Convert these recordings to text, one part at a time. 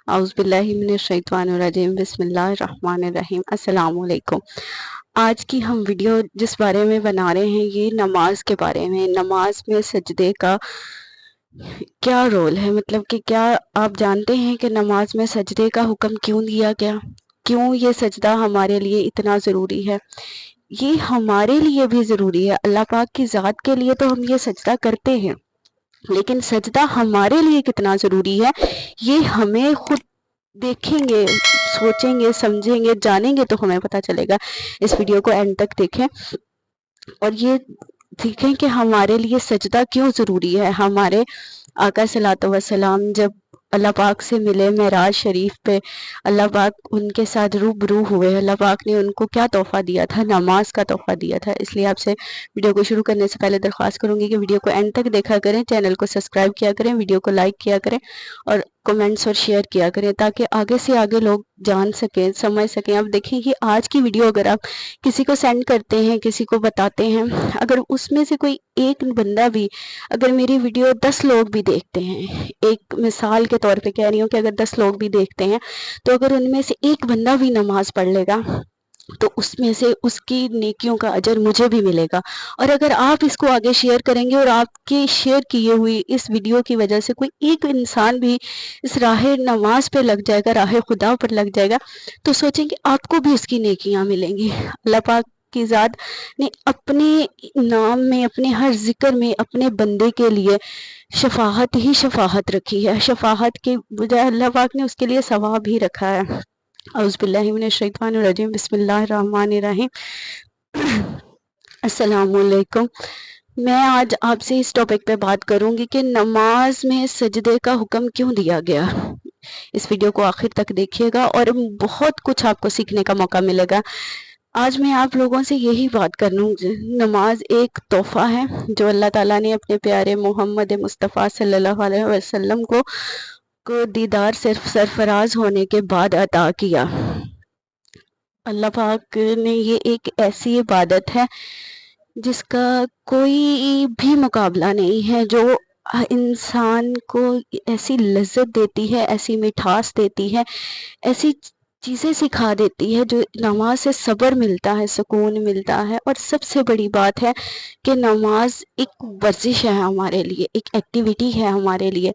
اعوذ باللہ من الشیطان الرجیم بسم اللہ الرحمن الرحیم السلام علیکم۔ آج کی ہم ویڈیو جس بارے میں بنا رہے ہیں یہ نماز کے بارے میں۔ نماز میں سجدے کا کیا رول ہے، مطلب کہ کیا آپ جانتے ہیں کہ نماز میں سجدے کا حکم کیوں دیا گیا، کیوں یہ سجدہ ہمارے لیے اتنا ضروری ہے؟ یہ ہمارے لیے بھی ضروری ہے، اللہ پاک کی ذات کے لیے تو ہم یہ سجدہ کرتے ہیں، لیکن سجدہ ہمارے لیے کتنا ضروری ہے یہ ہمیں خود دیکھیں گے، سوچیں گے، سمجھیں گے، جانیں گے تو ہمیں پتہ چلے گا۔ اس ویڈیو کو اینڈ تک دیکھیں اور یہ دیکھیں کہ ہمارے لیے سجدہ کیوں ضروری ہے۔ ہمارے آقا صلی اللہ علیہ وسلم جب اللہ پاک سے ملے معراج شریف پہ، اللہ پاک ان کے ساتھ روبرو ہوئے، اللہ پاک نے ان کو کیا تحفہ دیا تھا؟ نماز کا تحفہ دیا تھا۔ اس لیے آپ سے ویڈیو کو شروع کرنے سے پہلے درخواست کروں گی کہ ویڈیو کو اینڈ تک دیکھا کریں، چینل کو سبسکرائب کیا کریں، ویڈیو کو لائک کیا کریں اور کمنٹس اور شیئر کیا کریں تاکہ آگے سے آگے لوگ جان سکیں، سمجھ سکیں۔ اب دیکھیں کہ آج کی ویڈیو اگر آپ کسی کو سینڈ کرتے ہیں، کسی کو بتاتے ہیں، اگر اس میں سے کوئی ایک بندہ بھی، اگر میری ویڈیو 10 لوگ بھی دیکھتے ہیں، ایک مثال کے طور پہ کہہ رہی ہوں کہ اگر 10 لوگ بھی دیکھتے ہیں تو اگر ان میں سے ایک بندہ بھی نماز پڑھ لے گا تو اس میں سے اس کی نیکیوں کا اجر مجھے بھی ملے گا۔ اور اگر آپ اس کو آگے شیئر کریں گے اور آپ کے شیئر کیے ہوئی اس ویڈیو کی وجہ سے کوئی ایک انسان بھی اس راہ نماز پہ لگ جائے گا، راہ خدا پر لگ جائے گا، تو سوچیں کہ آپ کو بھی اس کی نیکیاں ملیں گی۔ اللہ پاک کی ذات نے اپنے نام میں، اپنے ہر ذکر میں اپنے بندے کے لیے شفاعت ہی شفاعت رکھی ہے۔ شفاعت کے بجائے اللہ پاک نے اس کے لیے ثواب بھی رکھا ہے۔ اعوذ باللہ من الشیطان الرجیم بسم اللہ الرحمن الرحیم۔ السلام علیکم۔ میں آج آپ سے اس ٹاپک پہ بات کروں گی کہ نماز میں سجدے کا حکم کیوں دیا گیا۔ اس ویڈیو کو آخر تک دیکھیے گا اور بہت کچھ آپ کو سیکھنے کا موقع ملے گا۔ آج میں آپ لوگوں سے یہی بات کروں گی، نماز ایک تحفہ ہے جو اللہ تعالیٰ نے اپنے پیارے محمد مصطفیٰ صلی اللہ علیہ وسلم کو دیدار صرف سرفراز ہونے کے بعد عطا کیا۔ اللہ پاک نے یہ ایک ایسی عبادت ہے جس کا کوئی بھی مقابلہ نہیں ہے، جو انسان کو ایسی لذت دیتی ہے، ایسی مٹھاس دیتی ہے، ایسی چیزیں سکھا دیتی ہے، جو نماز سے صبر ملتا ہے، سکون ملتا ہے۔ اور سب سے بڑی بات ہے کہ نماز ایک ورزش ہے ہمارے لیے، ایک ایکٹیویٹی ہے ہمارے لیے۔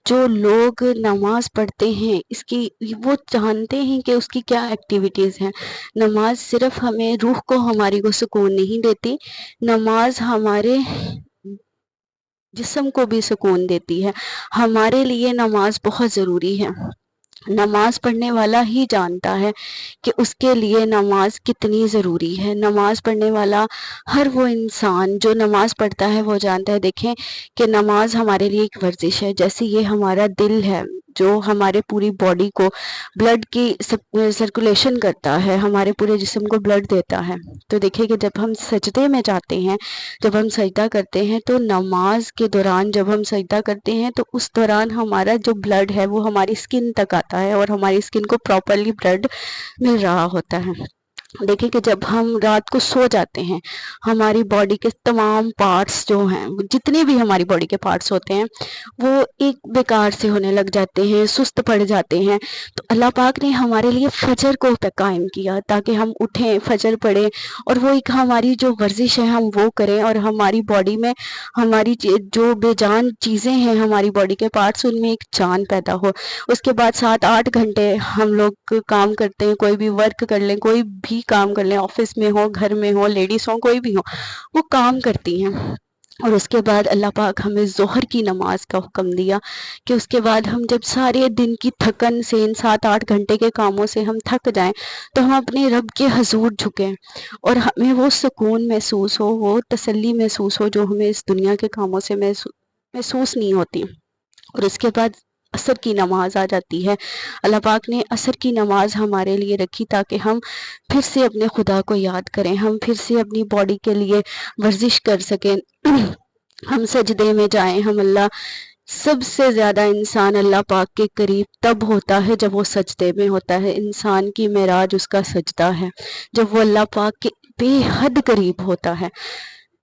جو لوگ نماز پڑھتے ہیں اس کی وہ جانتے ہیں کہ اس کی کیا ایکٹیویٹیز ہیں۔ نماز صرف ہمیں روح کو، ہماری کو سکون نہیں دیتی، نماز ہمارے جسم کو بھی سکون دیتی ہے۔ ہمارے لیے نماز بہت ضروری ہے۔ نماز پڑھنے والا ہی جانتا ہے کہ اس کے لیے نماز کتنی ضروری ہے۔ نماز پڑھنے والا ہر وہ انسان جو نماز پڑھتا ہے وہ جانتا ہے۔ دیکھیں کہ نماز ہمارے لیے ایک ورزش ہے، جیسے یہ ہمارا دل ہے جو ہمارے پوری باڈی کو بلڈ کی سرکولیشن کرتا ہے، ہمارے پورے جسم کو بلڈ دیتا ہے۔ تو دیکھیں کہ جب ہم سجدے میں جاتے ہیں، جب ہم سجدہ کرتے ہیں تو نماز کے دوران جب ہم سجدہ کرتے ہیں تو اس دوران ہمارا جو بلڈ ہے وہ ہماری اسکن تک آتا ہے اور ہماری اسکن کو پراپرلی بلڈ مل رہا ہوتا ہے۔ دیکھیں کہ جب ہم رات کو سو جاتے ہیں، ہماری باڈی کے تمام پارٹس جو ہیں، جتنے بھی ہماری باڈی کے پارٹس ہوتے ہیں، وہ ایک بیکار سے ہونے لگ جاتے ہیں، سست پڑ جاتے ہیں۔ تو اللہ پاک نے ہمارے لیے فجر کو قائم کیا تاکہ ہم اٹھیں، فجر پڑھیں اور وہ ایک ہماری جو ورزش ہے ہم وہ کریں، اور ہماری باڈی میں ہماری جو بے جان چیزیں ہیں، ہماری باڈی کے پارٹس، ان میں ایک جان پیدا ہو۔ اس کے بعد 7-8 گھنٹے ہم لوگ کام کرتے ہیں، کوئی بھی ورک کر لیں، کوئی بھی کام کر لیں، آفس میں ہو، گھر میں ہو، لیڈیز ہوں، کوئی بھی ہو، وہ کام کرتی ہیں۔ اور اس کے بعد اللہ پاک ہمیں ظہر کی نماز کا حکم دیا کہ اس کے بعد ہم جب سارے دن کی تھکن سے، ان 7-8 گھنٹے کے کاموں سے ہم تھک جائیں تو ہم اپنے رب کے حضور جھکیں اور ہمیں وہ سکون محسوس ہو، وہ تسلی محسوس ہو جو ہمیں اس دنیا کے کاموں سے محسوس نہیں ہوتی۔ اور اس کے بعد عصر کی نماز آ جاتی ہے۔ اللہ پاک نے عصر کی نماز ہمارے لیے رکھی تاکہ ہم پھر سے اپنے خدا کو یاد کریں، ہم پھر سے اپنی باڈی کے لیے ورزش کر سکیں، ہم سجدے میں جائیں۔ ہم اللہ سب سے زیادہ انسان اللہ پاک کے قریب تب ہوتا ہے جب وہ سجدے میں ہوتا ہے۔ انسان کی معراج اس کا سجدہ ہے، جب وہ اللہ پاک کے بے حد قریب ہوتا ہے۔